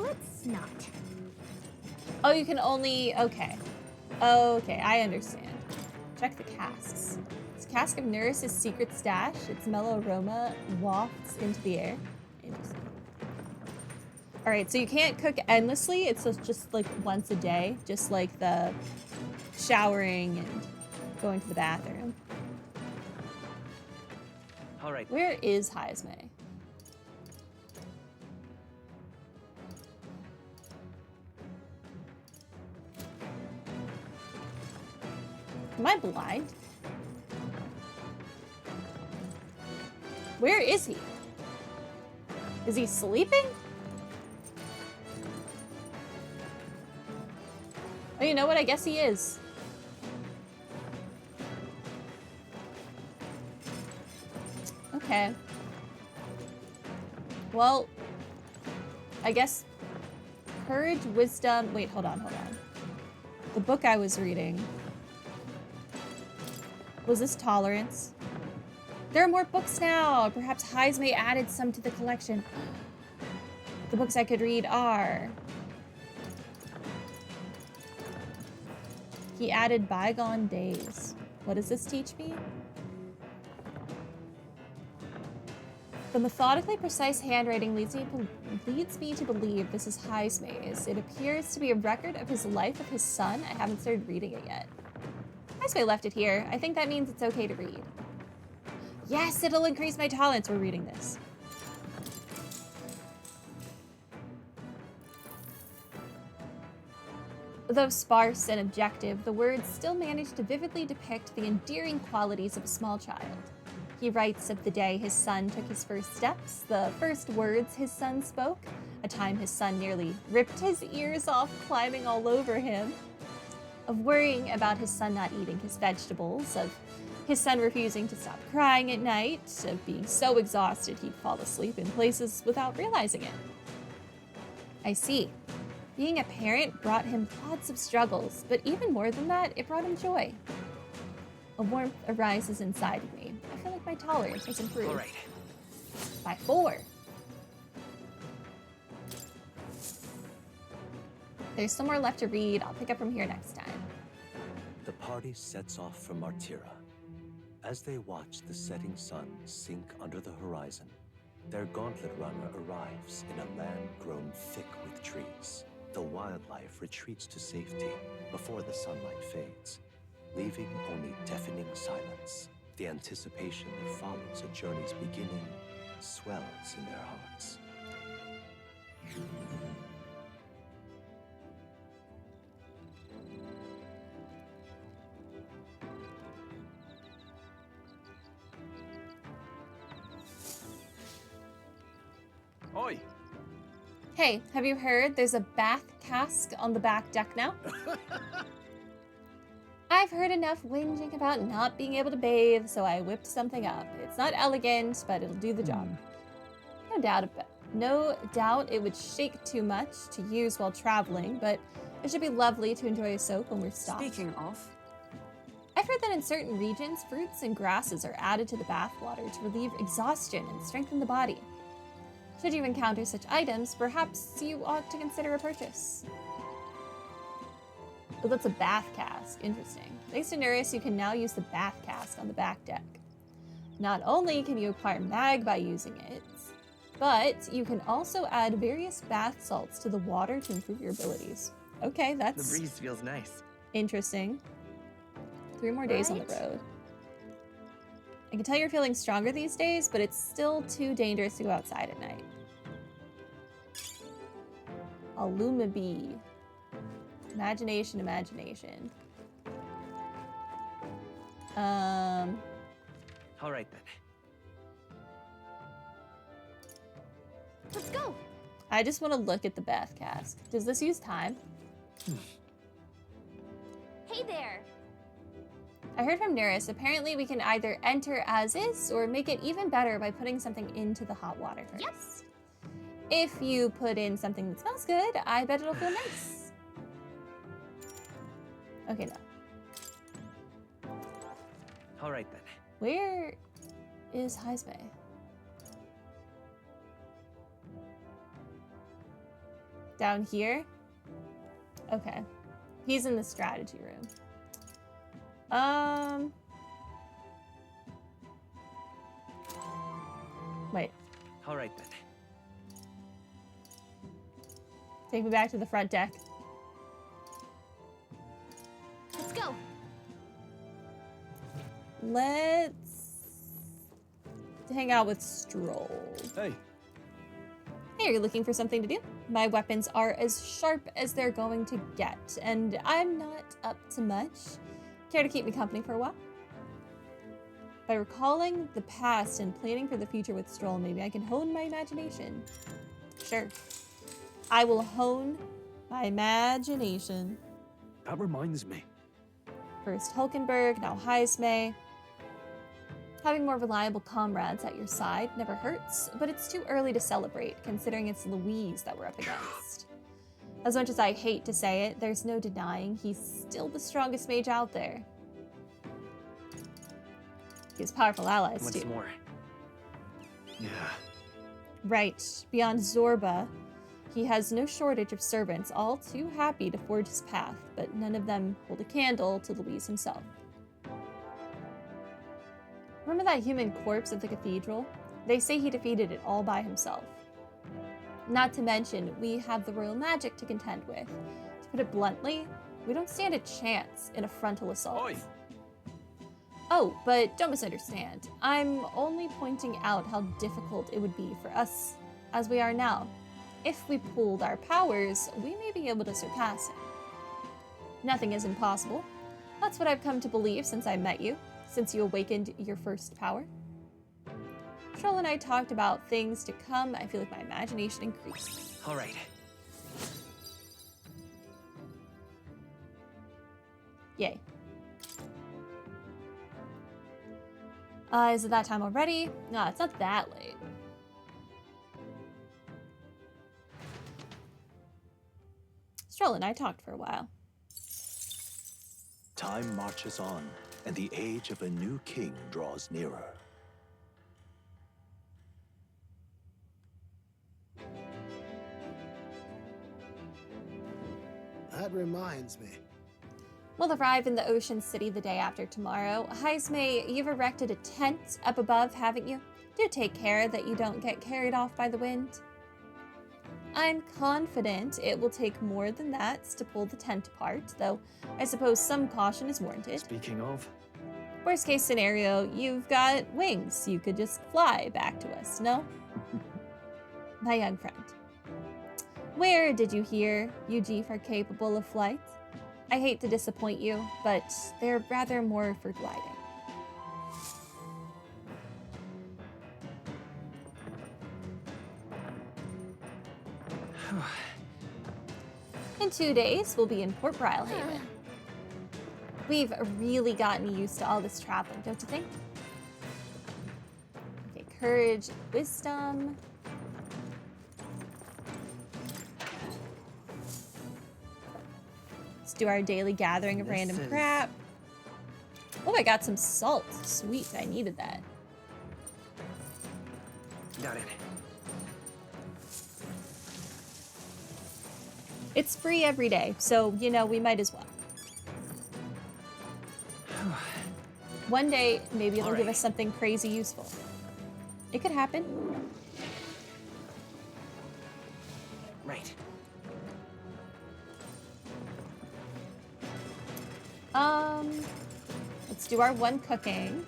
let's not. Oh, you can only... Okay. Okay, I understand. Check the casks. This cask of Nurse's secret stash. Its mellow aroma wafts into the air. Interesting. Alright, so you can't cook endlessly. It's just like once a day. Just like the showering and going to the bathroom. Alright. Where is Heismay? Am I blind? Where is he? Is he sleeping? Oh, you know what? I guess he is. Okay. Well, I guess courage, wisdom... Wait, hold on. The book I was reading... Was this tolerance? There are more books now. Perhaps Heismay added some to the collection. The books I could read are... He added Bygone Days. What does this teach me? The methodically precise handwriting leads me to believe this is Heismay's. It appears to be a record of his life of his son. I haven't started reading it yet. Heismay left it here. I think that means it's okay to read. Yes, it'll increase my tolerance. We're reading this. Though sparse and objective, the words still manage to vividly depict the endearing qualities of a small child. He writes of the day his son took his first steps, the first words his son spoke, a time his son nearly ripped his ears off climbing all over him, of worrying about his son not eating his vegetables, of his son refusing to stop crying at night, of being so exhausted he'd fall asleep in places without realizing it. I see. Being a parent brought him lots of struggles, but even more than that, it brought him joy. A warmth arises inside of me. I feel like my tolerance has improved. All right. By 4. There's some more left to read. I'll pick up from here next time. The party sets off from Martira. As they watch the setting sun sink under the horizon, their gauntlet runner arrives in a land grown thick with trees. The wildlife retreats to safety before the sunlight fades, leaving only deafening silence. The anticipation that follows a journey's beginning swells in their hearts. Oi! Hey, have you heard there's a bath cask on the back deck now? I've heard enough whinging about not being able to bathe, so I whipped something up. It's not elegant, but it'll do the job. No doubt it would shake too much to use while traveling, but it should be lovely to enjoy a soak when we're stopped. Speaking of... I've heard that in certain regions, fruits and grasses are added to the bath water to relieve exhaustion and strengthen the body. Should you encounter such items, perhaps you ought to consider a purchase. Oh, that's a bath cask. Interesting. Thanks to Nurse, you can now use the bath cask on the back deck. Not only can you acquire mag by using it, but you can also add various bath salts to the water to improve your abilities. Okay, that's... The breeze feels nice. Interesting. 3 more days on the road. I can tell you're feeling stronger these days, but it's still too dangerous to go outside at night. Alumabee. Imagination. All right then. Let's go. I just want to look at the bath cask. Does this use time? Hey there. I heard from Neris, apparently we can either enter as is or make it even better by putting something into the hot water first. Yes. If you put in something that smells good, I bet it'll feel nice. Okay, no. All right then. Where is Heismay? Down here? Okay. He's in the strategy room. Wait. All right then. Take me back to the front deck. Let's go. Let's hang out with Stroll. Hey. Hey, are you looking for something to do? My weapons are as sharp as they're going to get, and I'm not up to much. Care to keep me company for a while? By recalling the past and planning for the future with Stroll, maybe I can hone my imagination. Sure. I will hone my imagination. That reminds me. First Hulkenberg, now Heismay. Having more reliable comrades at your side never hurts, but it's too early to celebrate, considering it's Louise that we're up against. As much as I hate to say it, there's no denying he's still the strongest mage out there. He has powerful allies, Once too. more. Yeah. Right, beyond Zorba, he has no shortage of servants, all too happy to forge his path, but none of them hold a candle to Louise himself. Remember that human corpse at the cathedral? They say he defeated it all by himself. Not to mention, we have the royal magic to contend with. To put it bluntly, we don't stand a chance in a frontal assault. Oi. Oh, but don't misunderstand. I'm only pointing out how difficult it would be for us as we are now. If we pooled our powers, we may be able to surpass him. Nothing is impossible. That's what I've come to believe since I met you, since you awakened your first power. Stroll and I talked about things to come. I feel like my imagination increased. All right. Yay. Is it that time already? No, it's not that late. Stroll and I talked for a while. Time marches on, and the age of a new king draws nearer. That reminds me. We'll arrive in the Ocean City the day after tomorrow. Heismay, you've erected a tent up above, haven't you? Do take care that you don't get carried off by the wind. I'm confident it will take more than that to pull the tent apart, though I suppose some caution is warranted. Speaking of, Worst case scenario, you've got wings. You could just fly back to us, no? My young friend. Where did you hear UG are capable of flight? I hate to disappoint you, but they're rather more for gliding. In 2 days, we'll be in Port Brilehaven. We've really gotten used to all this traveling, don't you think? Okay, courage, wisdom. Let's do our daily gathering of This random is- crap. Oh, I got some salt. Sweet, I needed that. got it. It's free every day, so, you know, we might as well. One day, maybe it'll give Alright. us something crazy useful. It could happen. Right. Let's do our one cooking.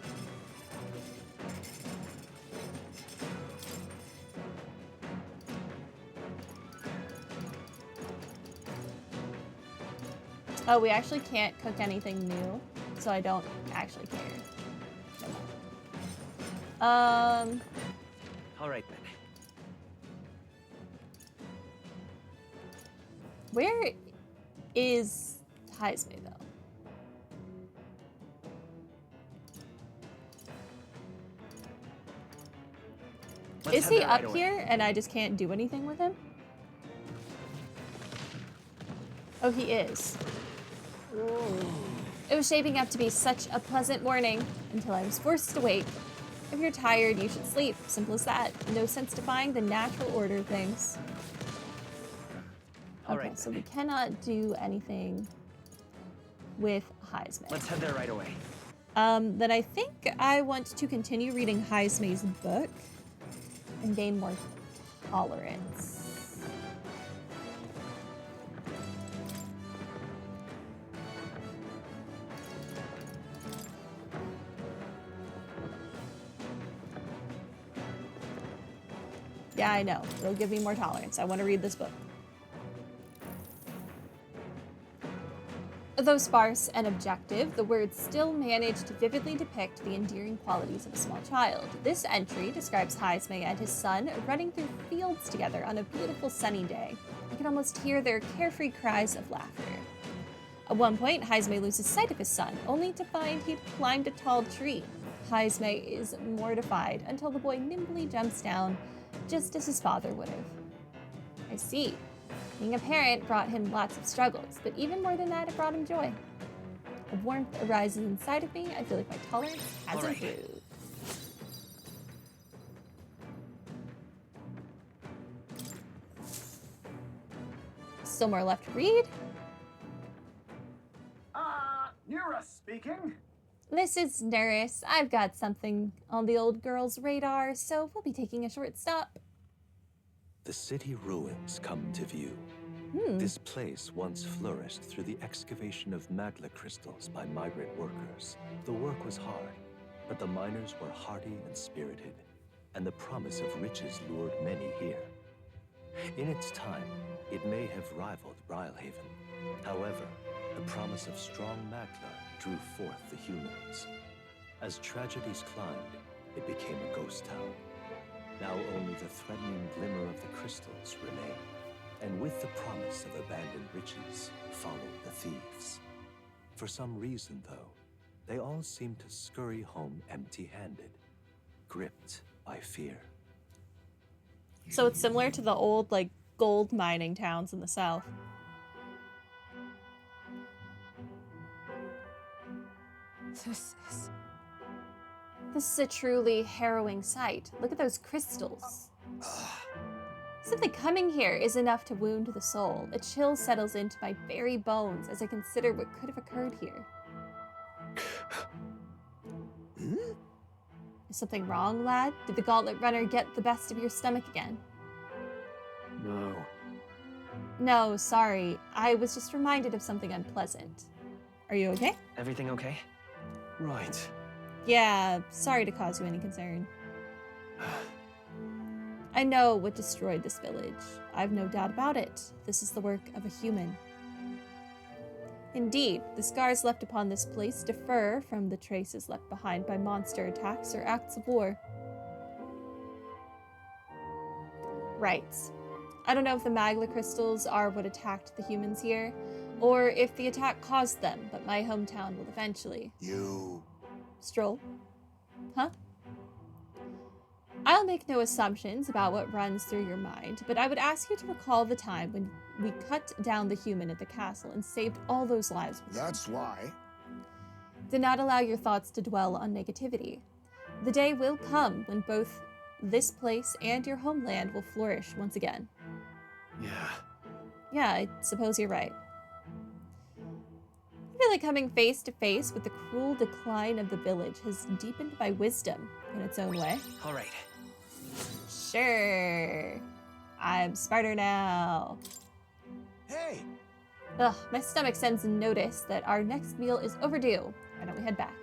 Oh, we actually can't cook anything new, so I don't actually care. All right then. Where is Heismay, though? Let's Is head he there right up away. here and I just can't do anything with him? Oh, he is. It was shaping up to be such a pleasant morning until I was forced to wake. If you're tired, you should sleep. Simple as that. No sense defying the natural order of things. All Okay, right, so then. we cannot do anything with Heismay. Let's head there right away. Then I think I want to continue reading Heismay's book and gain more tolerance. Yeah, I know. It'll give me more tolerance. I want to read this book. Though sparse and objective, the words still manage to vividly depict the endearing qualities of a small child. This entry describes Heismay and his son running through fields together on a beautiful sunny day. I can almost hear their carefree cries of laughter. At one point, Heismay loses sight of his son, only to find he'd climbed a tall tree. Heismay is mortified until the boy nimbly jumps down, just as his father would have. I see. Being a parent brought him lots of struggles, but even more than that, it brought him joy. A warmth arises inside of me. I feel like my tolerance has All right. improved. Still more left to read. Nira speaking. This is Neris. I've got something on the old girl's radar, so we'll be taking a short stop. The city ruins come to view. This place once flourished through the excavation of magla crystals by migrant workers. The work was hard, but the miners were hardy and spirited, and the promise of riches lured many here. In its time, it may have rivaled Brylehaven. However, the promise of strong magla drew forth the humans. As tragedies climbed, it became a ghost town. Now only the threatening glimmer of the crystals remain. And with the promise of abandoned riches followed the thieves. For some reason, though, they all seem to scurry home empty-handed, gripped by fear. So it's similar to the old, like, gold mining towns in the south. This is a truly harrowing sight. Look at those crystals. Simply coming here is enough to wound the soul. A chill settles into my very bones as I consider what could have occurred here. Is something wrong, lad? Did the gauntlet runner get the best of your stomach again? No. No, sorry. I was just reminded of something unpleasant. Are you okay? Everything okay? Right. Yeah, sorry to cause you any concern. I know what destroyed this village. I've no doubt about it. This is the work of a human. Indeed, the scars left upon this place differ from the traces left behind by monster attacks or acts of war. Right. I don't know if the magla crystals are what attacked the humans here, or if the attack caused them, but my hometown will eventually. You. Stroll? Huh? I'll make no assumptions about what runs through your mind, but I would ask you to recall the time when we cut down the human at the castle and saved all those lives. That's why. Do not allow your thoughts to dwell on negativity. The day will come when both this place and your homeland will flourish once again. Yeah. Yeah, I suppose you're right. I feel like coming face to face with the cruel decline of the village has deepened my wisdom in its own way. All right. Sure. I'm smarter now. Hey. Ugh, my stomach sends a notice that our next meal is overdue. Why don't we head back?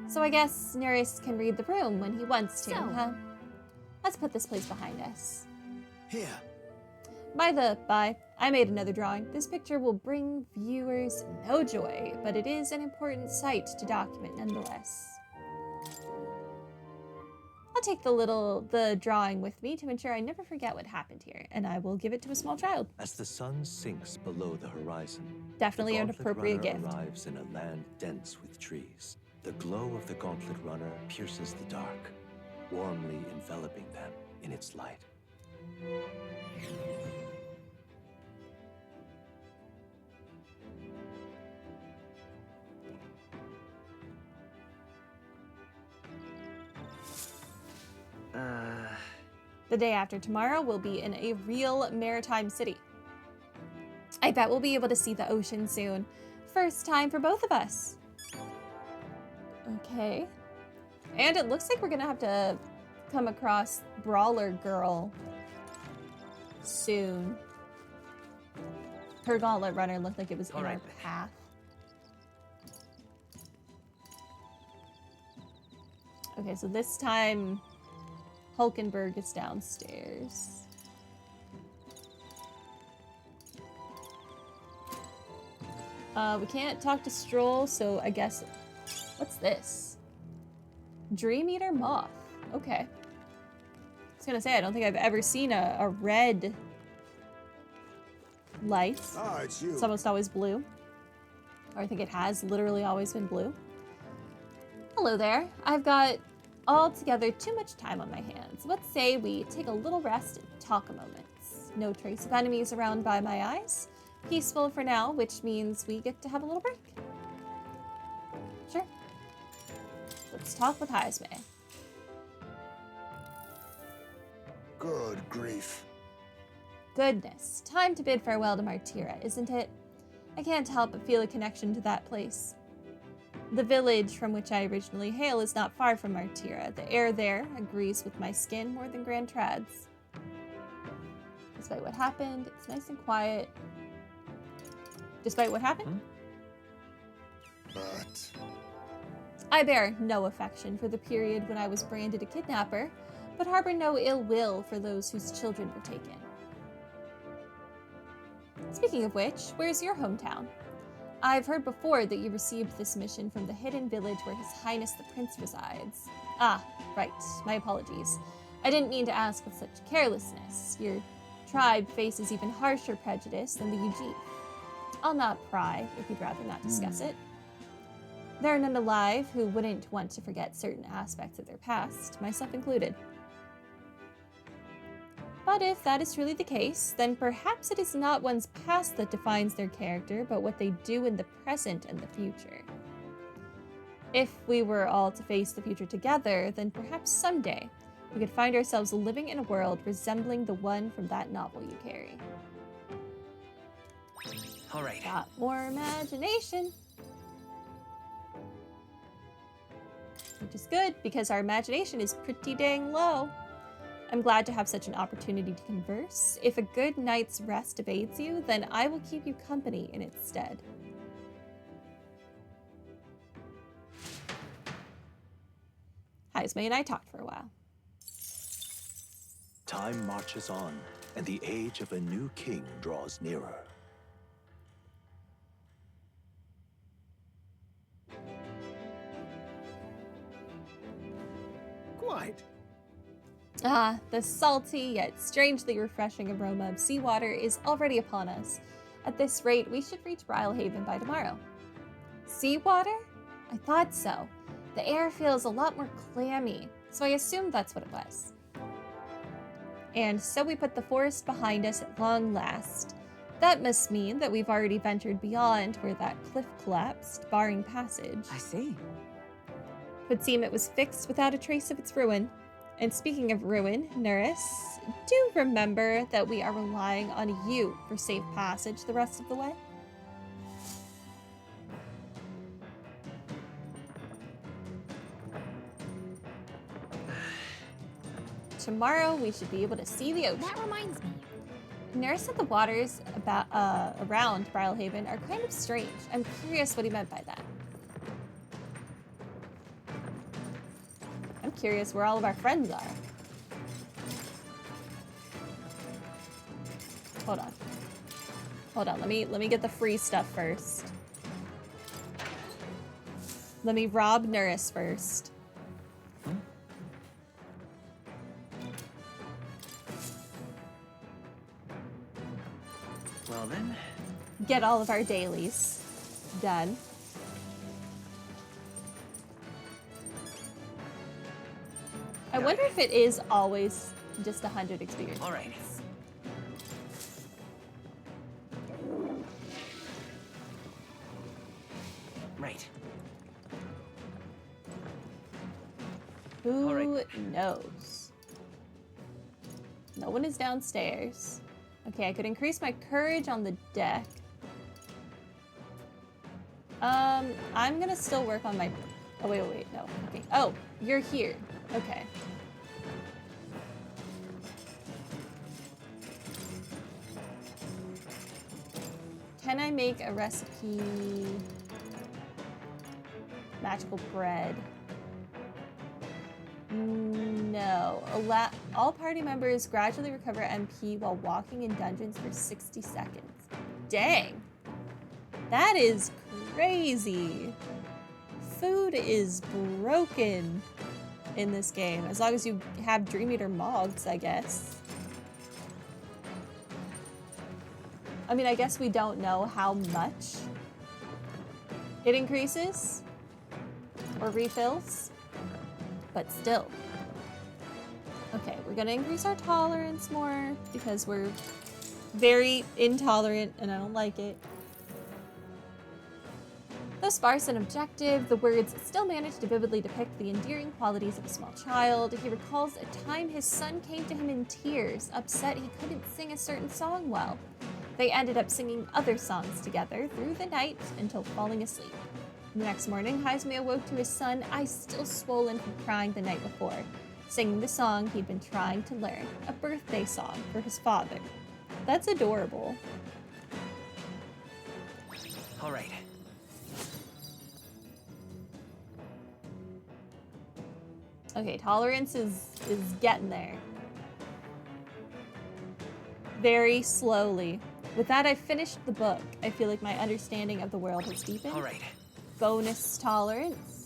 So I guess Neris can read the room when he wants to, So- huh? Let's put this place behind us. Here. By the by, I made another drawing. This picture will bring viewers no joy, but it is an important sight to document nonetheless. I'll take the drawing with me to ensure I never forget what happened here, and I will give it to a small child. As the sun sinks below the horizon, Definitely the an Gauntlet appropriate Runner gift. arrives in a land dense with trees. The glow of the Gauntlet Runner pierces the dark, warmly enveloping them in its light. The day after tomorrow will be in a real maritime city. I bet we'll be able to see the ocean soon. First time for both of us. Okay. And it looks like we're gonna have to come across Brawler Girl soon. Her Gauntlet Runner looked like it was in our path. Okay, so this time Hulkenberg is downstairs. We can't talk to Stroll, so I guess... What's this? Dream Eater Moth. Okay. I was gonna say, I don't think I've ever seen a red light. Ah, it's you. It's almost always blue. Or I think it has literally always been blue. Hello there. I've got altogether too much time on my hands. Let's say we take a little rest and talk a moment. No trace of enemies around by my eyes. Peaceful for now, which means we get to have a little break. Sure. Let's talk with Heismay. Good grief. Goodness, time to bid farewell to Martira, isn't it? I can't help but feel a connection to that place. The village from which I originally hail is not far from Martira. The air there agrees with my skin more than Grand Trad's. Despite what happened, it's nice and quiet. Despite what happened? But... I bear no affection for the period when I was branded a kidnapper, but harbor no ill will for those whose children were taken. Speaking of which, where's your hometown? I've heard before that you received this mission from the hidden village where His Highness the Prince resides. Ah, right. My apologies. I didn't mean to ask with such carelessness. Your tribe faces even harsher prejudice than the Ujif. I'll not pry, if you'd rather not discuss it. There are none alive who wouldn't want to forget certain aspects of their past, myself included. But if that is truly the case, then perhaps it is not one's past that defines their character, but what they do in the present and the future. If we were all to face the future together, then perhaps someday we could find ourselves living in a world resembling the one from that novel you carry. All right. Got more imagination. Which is good, because our imagination is pretty dang low. I'm glad to have such an opportunity to converse. If a good night's rest evades you, then I will keep you company in its stead. Heismay and I talked for a while. Time marches on, and the age of a new king draws nearer. Quite. Ah, the salty yet strangely refreshing aroma of seawater is already upon us. At this rate, we should reach Brylehaven by tomorrow. Seawater? I thought so. The air feels a lot more clammy, so I assumed that's what it was. And so we put the forest behind us at long last. That must mean that we've already ventured beyond where that cliff collapsed, barring passage. I see. Would seem it was fixed without a trace of its ruin. And speaking of ruin, Nurse, do remember that we are relying on you for safe passage the rest of the way. Tomorrow we should be able to see the ocean. That reminds me. Nurse said the waters around Brylehaven are kind of strange. I'm curious what he meant by that. I'm curious where all of our friends are. Hold on. Hold on, let me get the free stuff first. Let me rob Nurse first. Well then. Get all of our dailies done. I wonder if it is always just 100 experience. All right. Right. Who All right. knows? No one is downstairs. Okay, I could increase my courage on the deck. I'm gonna still work on my... Oh, wait, no. Okay. Oh, you're here. Okay. Can I make a recipe? Magical bread. No. All party members gradually recover MP while walking in dungeons for 60 seconds. Dang. That is crazy. Food is broken in this game, as long as you have Dream Eater mogs, I guess. I mean, I guess we don't know how much it increases or refills, but still. Okay, we're gonna increase our tolerance more because we're very intolerant and I don't like it. Though sparse and objective, the words still manage to vividly depict the endearing qualities of a small child. He recalls a time his son came to him in tears, upset he couldn't sing a certain song well. They ended up singing other songs together through the night until falling asleep. The next morning, Heismay awoke to his son, eyes still swollen from crying the night before, singing the song he'd been trying to learn, a birthday song for his father. That's adorable. All right. Okay, tolerance is getting there. Very slowly. With that, I finished the book. I feel like my understanding of the world has deepened. All right. Bonus tolerance.